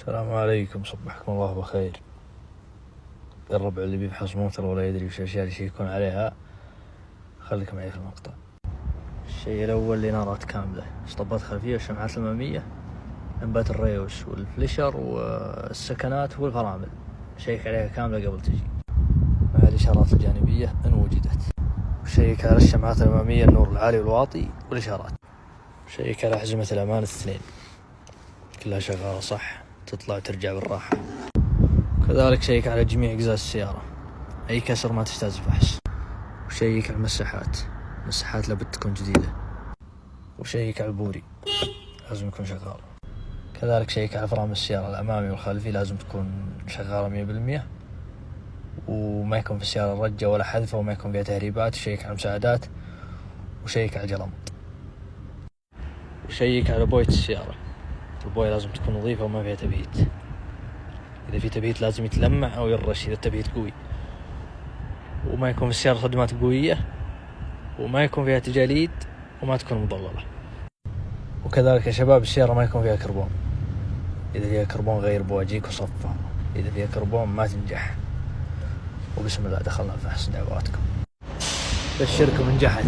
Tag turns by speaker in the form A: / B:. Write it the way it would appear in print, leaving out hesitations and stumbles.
A: السلام عليكم، صبحكم الله بخير. الربع اللي بيفحص موتر ولا يدري وش الأشياء اللي يشيكون عليها، خليك معي في المقطع. الشيء الأول الإنارات كاملة، اسطبات خلفية والشمعات الأمامية، انبات الريوس والفليشر والسكنات والفرامل، شيك عليها كاملة قبل تجي، مع الإشارات الجانبية إن وجدت. وشيك على الشمعات الأمامية، النور العالي والواطي والإشارات. شيك على حزمة الأمان الاثنين، كلها شغالة صح، تطلع وترجع بالراحة. كذلك شيك على جميع أجزاء السيارة، أي كسر ما تحتاج فحص. وشيك على المساحات لابد تكون جديدة. وشيك على البوري، لازم يكون شغال. كذلك شيك على فرامل السيارة الأمامي والخلفي، لازم تكون شغالة 100%، وما يكون في السيارة رجة ولا حذفة، وما يكون فيها تهريبات. وشيك على المساعدات، وشيك على الجلمط. وشيك على بوية السيارة، البوية لازم تكون نظيفة وما فيها تبهيت. إذا في تبهيت لازم يتلمع أو يرش إذا التبهيت قوي. وما يكون في السيارة خدمات قوية، وما يكون فيها تجاليد، وما تكون مضللة. وكذلك يا شباب السيارة ما يكون فيها كربون، إذا فيها كربون غير بواجيك وصفها، إذا فيها كربون ما تنجح. وبسم الله دخلنا الفحص، دعواتكم. بشركم نجحت.